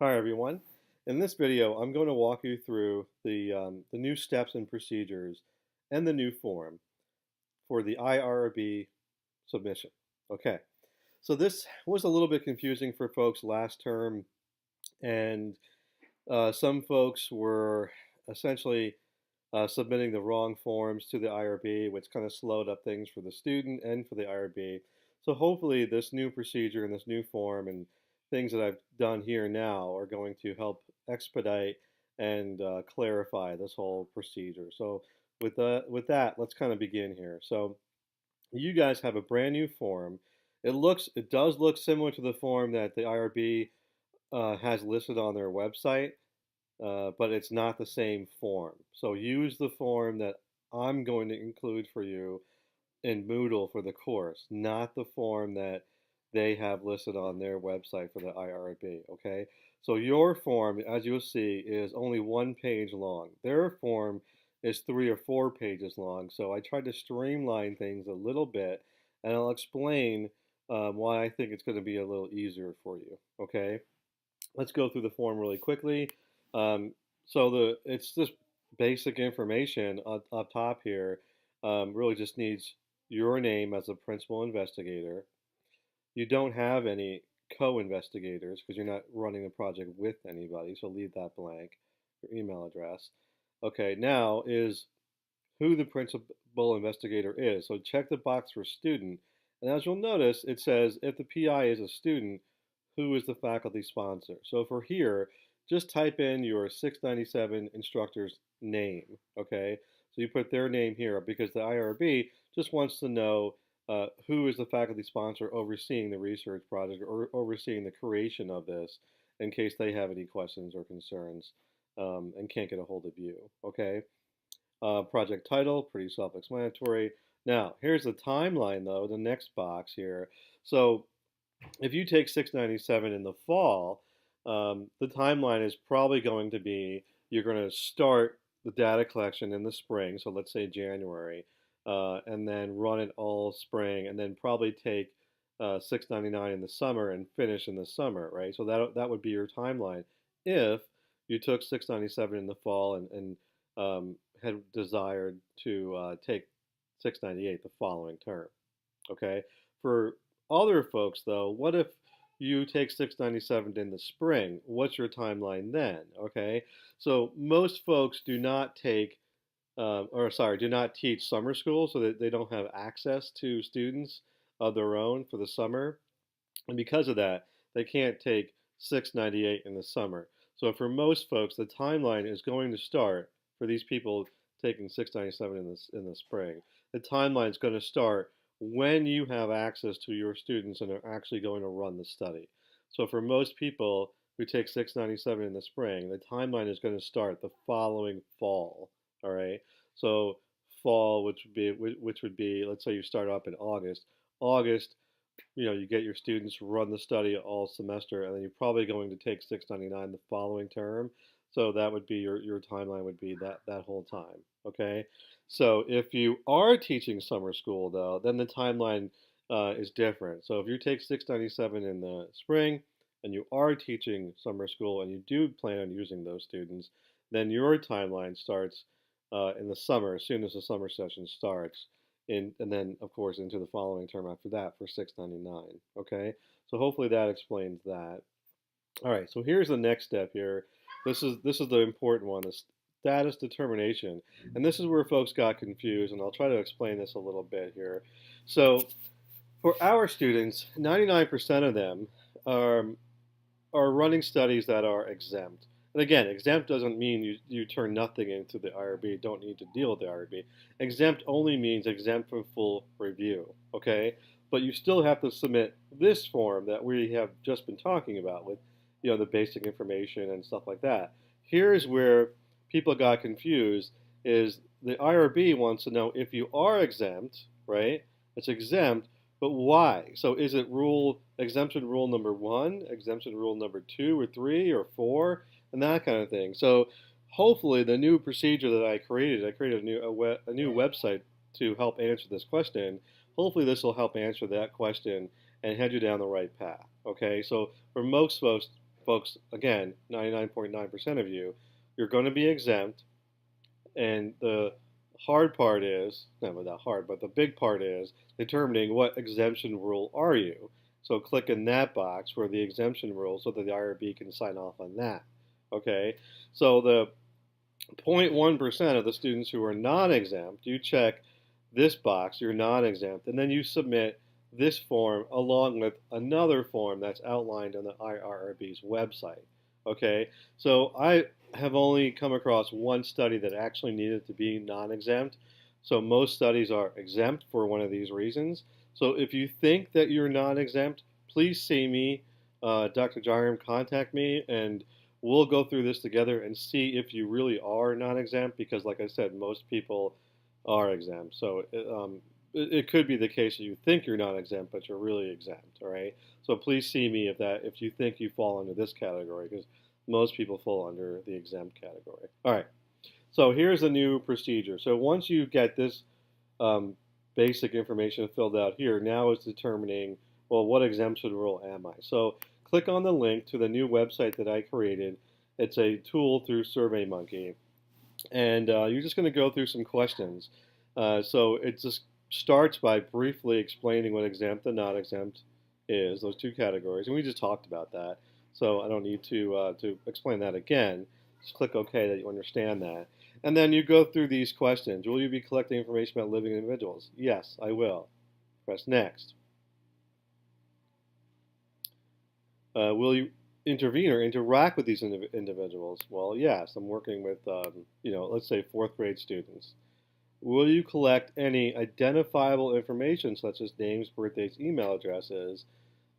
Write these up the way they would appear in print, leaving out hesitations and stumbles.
Hi everyone. In this video, I'm going to walk you through the new steps and procedures and the new form for the IRRB submission. Okay, so this was a little bit confusing for folks last term, and some folks were essentially submitting the wrong forms to the IRB, which kind of slowed up things for the student and for the IRB. So hopefully this new procedure and this new form and things that I've done here now are going to help expedite and clarify this whole procedure. So with that, let's kind of begin here. So you guys have a brand new form. It does look similar to the form that the IRB has listed on their website, but it's not the same form. So use the form that I'm going to include for you in Moodle for the course, not the form that they have listed on their website for the IRB, okay? So your form, as you'll see, is only 1 page long. Their form is 3 or 4 pages long, so I tried to streamline things a little bit, and I'll explain why I think it's going to be a little easier for you, okay? Let's go through the form really quickly. Um, it's just basic information up top here. Really just needs your name as a principal investigator. You don't have any co-investigators because you're not running the project with anybody, so leave that blank. Your email address. Okay, now is who the principal investigator is. So check the box for student. And as you'll notice, it says if the PI is a student, who is the faculty sponsor. So for here, just type in your 697 instructor's name, okay? So you put their name here because the IRB just wants to know who is the faculty sponsor overseeing the research project or overseeing the creation of this in case they have any questions or concerns and can't get a hold of you, okay? Project title, pretty self-explanatory. Now, here's the timeline though, the next box here. So if you take 697 in the fall, the timeline is probably going to be you're going to start the data collection in the spring, so let's say January, and then run it all spring, and then probably take 699 in the summer and finish in the summer, right? So that would be your timeline if you took 697 in the fall and had desired to take 698 the following term. Okay, for other folks, though, what if you take 697 in the spring? What's your timeline then? Okay, so most folks do not take, do not teach summer school, so that they don't have access to students of their own for the summer, and because of that, they can't take 698 in the summer. So for most folks, the timeline is going to start for these people taking 697 in the spring. The timeline is going to start when you have access to your students and are actually going to run the study. So for most people who take 697 in the spring, the timeline is going to start the following fall. All right. So fall, which would be, let's say you start up in August. August, you get your students run the study all semester, and then you're probably going to take 699 the following term. So that would be your timeline would be that whole time. Okay. So if you are teaching summer school though, then the timeline is different. So if you take 697 in the spring and you are teaching summer school and you do plan on using those students, then your timeline starts in the summer as soon as the summer session starts and then of course into the following term after that for 699. Okay, so hopefully that explains that. All right, so here's the next step here. This is the important one, the status determination, and this is where folks got confused, and I'll try to explain this a little bit here. So for our students, 99% of them are are running studies that are exempt. And again, exempt doesn't mean you turn nothing into the IRB, don't need to deal with the IRB. Exempt only means exempt from full review, okay? But you still have to submit this form that we have just been talking about with, the basic information and stuff like that. Here's where people got confused is the IRB wants to know if you are exempt, right? It's exempt, but why? So is it exemption rule number 1, exemption rule number 2 or 3 or 4, and that kind of thing. So hopefully the new procedure that I created a new website to help answer this question. Hopefully this will help answer that question and head you down the right path. Okay, so for most folks, folks, again, 99.9% of you, you're going to be exempt, and the hard part is, not hard, but the big part is determining what exemption rule are you. So click in that box for the exemption rule so that the IRB can sign off on that. Okay, so the 0.1% of the students who are non-exempt, you check this box, you're non-exempt, and then you submit this form along with another form that's outlined on the IRRB's website. Okay, so I have only come across one study that actually needed to be non-exempt. So most studies are exempt for one of these reasons. So if you think that you're non-exempt, please see me, Dr. Jaram, contact me, and we'll go through this together and see if you really are non-exempt, because like I said, most people are exempt. So it could be the case that you think you're non-exempt, but you're really exempt, all right? So please see me if you think you fall under this category, because most people fall under the exempt category. All right, so here's a new procedure. So once you get this um, basic information filled out here, now it's determining, well, what exemption rule am I? So click on the link to the new website that I created. It's a tool through SurveyMonkey, and you're just going to go through some questions. So it just starts by briefly explaining what exempt and not exempt is, those two categories, and we just talked about that. So I don't need to explain that again. Just click OK that you understand that. And then you go through these questions. Will you be collecting information about living individuals? Yes, I will. Press Next. Will you intervene or interact with these individuals? Well, yes, I'm working with, let's say 4th grade students. Will you collect any identifiable information such as names, birthdays, email addresses?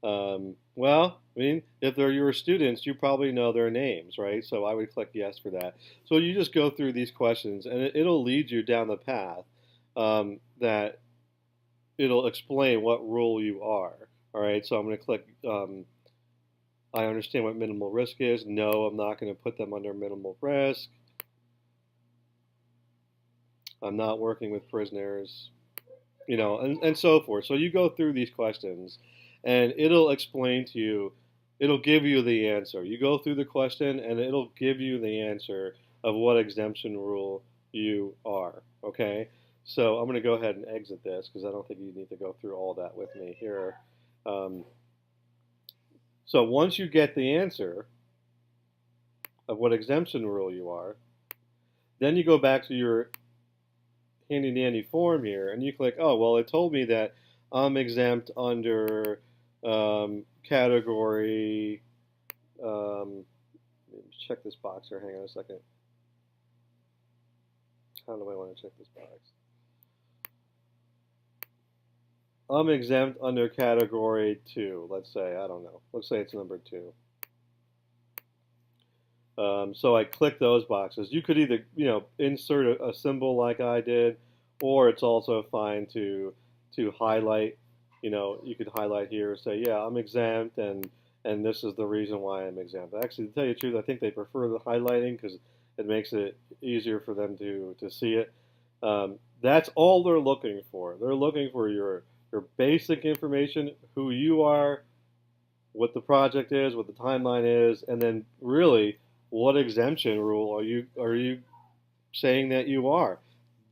Well, I mean, if they're your students, you probably know their names, right? So I would click yes for that. So you just go through these questions, and it'll lead you down the path that it'll explain what rule you are. All right, so I'm going to click I understand what minimal risk is. No, I'm not going to put them under minimal risk. I'm not working with prisoners, and so forth. So you go through these questions, and it'll explain to you, it'll give you the answer. You go through the question, and it'll give you the answer of what exemption rule you are, okay? So I'm going to go ahead and exit this because I don't think you need to go through all that with me here. So once you get the answer of what exemption rule you are, then you go back to your handy dandy form here and you click, oh, well, it told me that I'm exempt under category, check this box here, hang on a second. How do I want to check this box? I'm exempt under category 2, let's say, I don't know, let's say it's number 2. So I click those boxes. You could either, insert a symbol like I did, or it's also fine to highlight. You could highlight here, say, yeah, I'm exempt, and this is the reason why I'm exempt. Actually, to tell you the truth, I think they prefer the highlighting because it makes it easier for them to see it. That's all they're looking for. They're looking for your basic information, who you are, what the project is, what the timeline is, and then really what exemption rule are you saying that you are.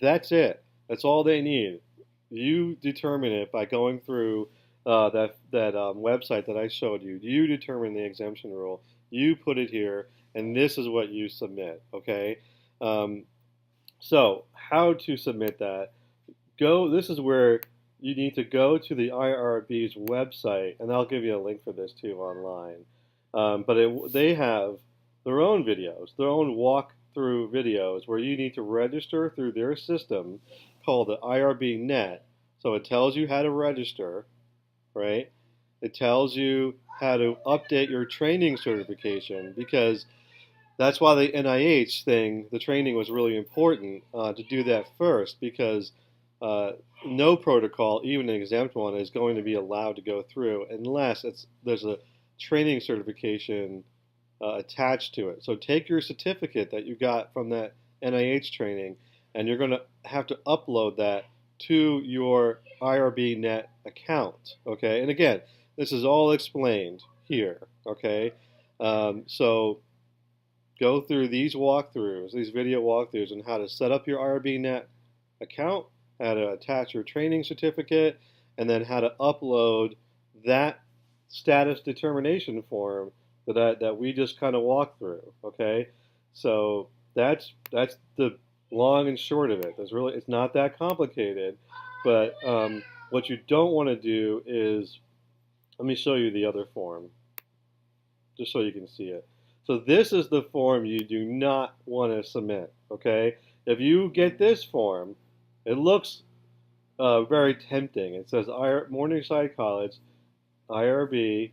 That's it. That's all they need. You determine it by going through that website that I showed you. You determine the exemption rule. You put it here, and this is what you submit. Okay. So how to submit that? This is where you need to go to the IRRB's website, and I'll give you a link for this too online. But they have their own videos, their own walkthrough videos where you need to register through their system called the IRB Net. So it tells you how to register, right? It tells you how to update your training certification, because that's why the NIH thing, the training was really important to do that first, because no protocol, even an exempt one, is going to be allowed to go through unless there's a training certification attached to it. So take your certificate that you got from that NIH training, and you're going to have to upload that to your IRB Net account. Okay, and again, this is all explained here. Okay. So go through these walkthroughs, these video walkthroughs on how to set up your IRRBNet account, how to attach your training certificate, and then how to upload that status determination form that we just kind of walked through. Okay, so that's the long and short of it. It's not that complicated, but what you don't want to do is, let me show you the other form just so you can see it. So this is the form you do not want to submit, okay? If you get this form, it looks very tempting. It says Morningside College, IRB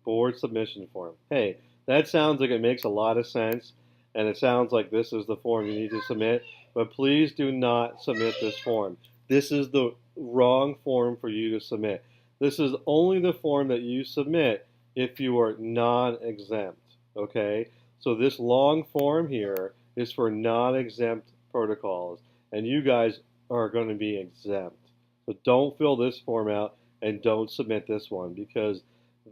board submission form. Hey, that sounds like it makes a lot of sense, and it sounds like this is the form you need to submit, but please do not submit this form. This is the wrong form for you to submit. This is only the form that you submit if you are non-exempt, okay? So this long form here is for non-exempt protocols, and you guys are going to be exempt. So don't fill this form out and don't submit this one, because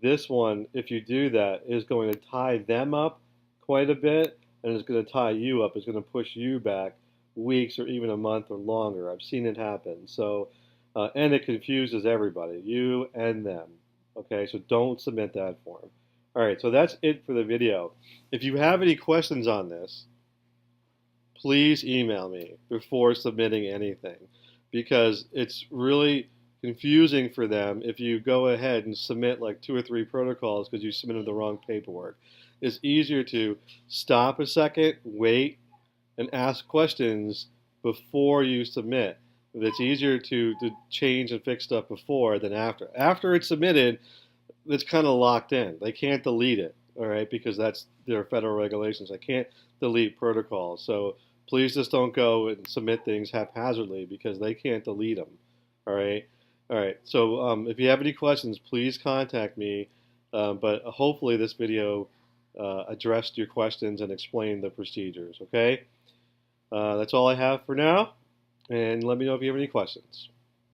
this one, if you do that, is going to tie them up quite a bit, and it's going to tie you up. It's going to push you back weeks or even a month or longer. I've seen it happen. So, and it confuses everybody, you and them. Okay, so don't submit that form. All right, so that's it for the video. If you have any questions on this, please email me before submitting anything, because it's really confusing for them if you go ahead and submit like 2 or 3 protocols because you submitted the wrong paperwork. It's easier to stop a second, wait, and ask questions before you submit. It's easier to change and fix stuff before than after. After it's submitted, it's kind of locked in. They can't delete it, all right, because that's their federal regulations. They can't delete protocols. So please just don't go and submit things haphazardly because they can't delete them, all right? All right, so if you have any questions, please contact me, but hopefully this video addressed your questions and explained the procedures, okay? That's all I have for now, and let me know if you have any questions.